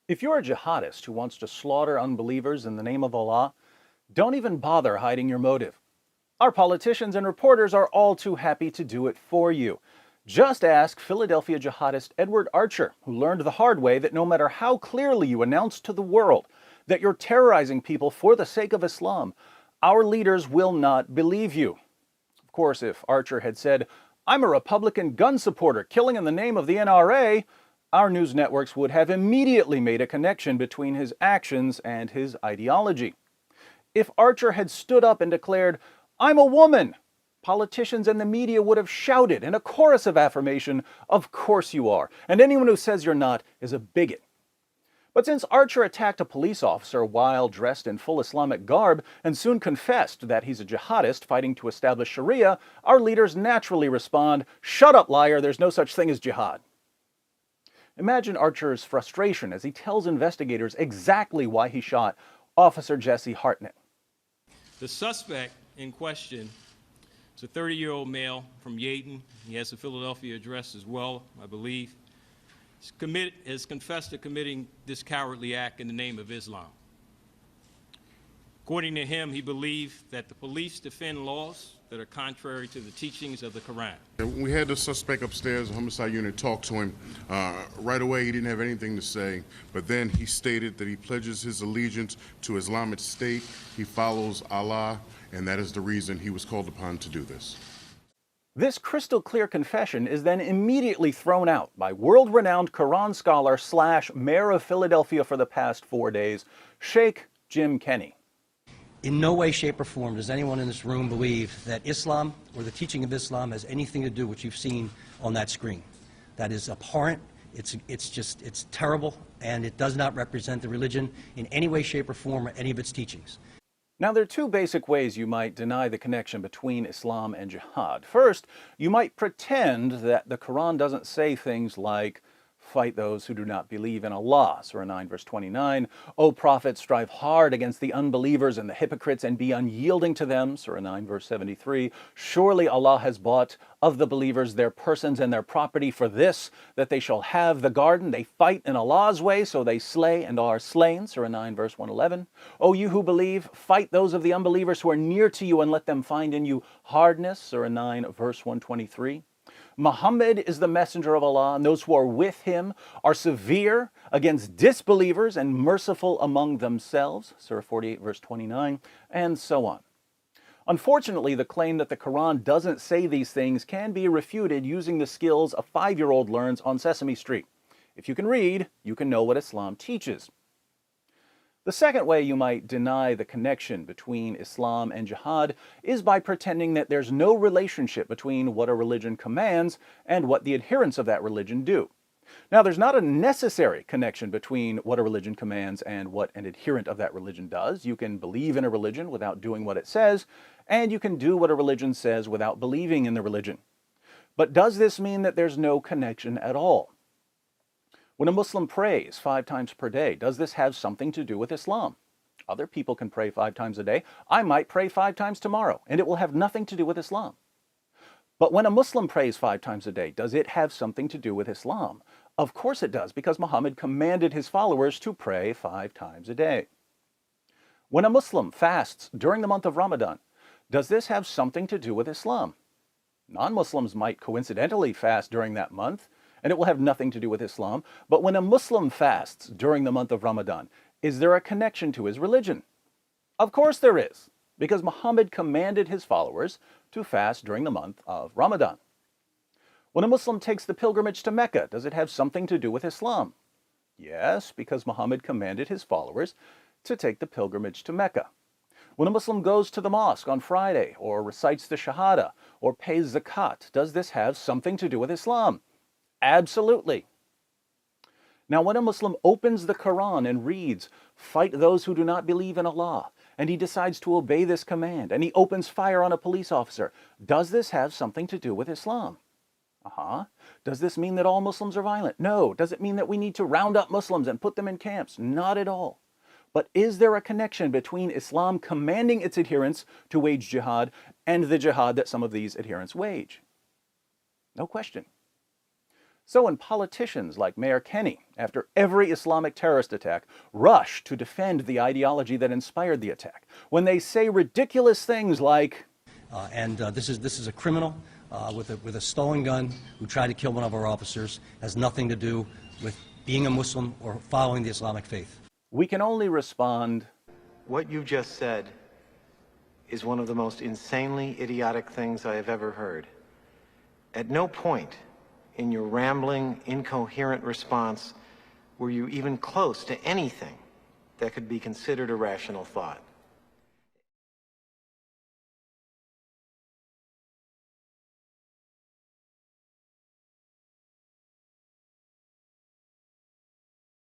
If you're a jihadist who wants to slaughter unbelievers in the name of Allah, don't even bother hiding your motive. Our politicians and reporters are all too happy to do it for you. Just ask Philadelphia jihadist Edward Archer, who learned the hard way that no matter how clearly you announce to the world that you're terrorizing people for the sake of Islam, our leaders will not believe you. Of course, if Archer had said, "I'm a Republican gun supporter killing in the name of the NRA," our news networks would have immediately made a connection between his actions and his ideology. If Archer had stood up and declared, "I'm a woman," politicians and the media would have shouted in a chorus of affirmation, "Of course you are, and anyone who says you're not is a bigot." But since Archer attacked a police officer while dressed in full Islamic garb and soon confessed that he's a jihadist fighting to establish sharia, our leaders naturally respond, "Shut up, liar, there's no such thing as jihad." Imagine Archer's frustration as he tells investigators exactly why he shot Officer Jesse Hartnett. The suspect in question is a 30-year-old male from Yaden. He has a Philadelphia address as well, I believe. Has confessed to committing this cowardly act in the name of Islam. According to him, he believed that the police defend laws that are contrary to the teachings of the Quran. We had the suspect upstairs, the homicide unit, talk to him. Right away, he didn't have anything to say, but then he stated that he pledges his allegiance to Islamic State, he follows Allah, and that is the reason he was called upon to do this. This crystal clear confession is then immediately thrown out by world-renowned Quran scholar / mayor of Philadelphia for the past 4 days, Sheikh Jim Kenney. In no way, shape, or form does anyone in this room believe that Islam or the teaching of Islam has anything to do with what you've seen on that screen. That is abhorrent, it's terrible, and it does not represent the religion in any way, shape, or form or any of its teachings. Now, there are two basic ways you might deny the connection between Islam and jihad. First, you might pretend that the Quran doesn't say things like, "Fight those who do not believe in Allah," Surah 9, verse 29. "O Prophet, strive hard against the unbelievers and the hypocrites and be unyielding to them," Surah 9, verse 73. "Surely Allah has bought of the believers their persons and their property for this, that they shall have the garden. They fight in Allah's way, so they slay and are slain," Surah 9, verse 111. "O you who believe, fight those of the unbelievers who are near to you and let them find in you hardness," Surah 9, verse 123. "Muhammad is the messenger of Allah, and those who are with him are severe against disbelievers and merciful among themselves," Surah 48, verse 29, and so on. Unfortunately, the claim that the Quran doesn't say these things can be refuted using the skills a 5-year-old learns on Sesame Street. If you can read, you can know what Islam teaches. The second way you might deny the connection between Islam and jihad is by pretending that there's no relationship between what a religion commands and what the adherents of that religion do. Now, there's not a necessary connection between what a religion commands and what an adherent of that religion does. You can believe in a religion without doing what it says, and you can do what a religion says without believing in the religion. But does this mean that there's no connection at all? When a Muslim prays 5 times per day, does this have something to do with Islam? Other people can pray 5 times a day. I might pray 5 times tomorrow, and it will have nothing to do with Islam. But when a Muslim prays 5 times a day, does it have something to do with Islam? Of course it does, because Muhammad commanded his followers to pray 5 times a day. When a Muslim fasts during the month of Ramadan, does this have something to do with Islam? Non-Muslims might coincidentally fast during that month, and it will have nothing to do with Islam. But when a Muslim fasts during the month of Ramadan, is there a connection to his religion? Of course there is, because Muhammad commanded his followers to fast during the month of Ramadan. When a Muslim takes the pilgrimage to Mecca, does it have something to do with Islam? Yes, because Muhammad commanded his followers to take the pilgrimage to Mecca. When a Muslim goes to the mosque on Friday, or recites the Shahada, or pays zakat, does this have something to do with Islam? Absolutely. Now, when a Muslim opens the Quran and reads, "Fight those who do not believe in Allah," and he decides to obey this command, and he opens fire on a police officer, does this have something to do with Islam? Does this mean that all Muslims are violent? No. Does it mean that we need to round up Muslims and put them in camps? Not at all. But is there a connection between Islam commanding its adherents to wage jihad and the jihad that some of these adherents wage? No question. So when politicians like Mayor Kenney, after every Islamic terrorist attack, rush to defend the ideology that inspired the attack, when they say ridiculous things like, this is a criminal with a stolen gun who tried to kill one of our officers, has nothing to do with being a Muslim or following the Islamic faith. we can only respond, What you just said is one of the most insanely idiotic things I have ever heard. At no point in your rambling, incoherent response were you even close to anything that could be considered a rational thought.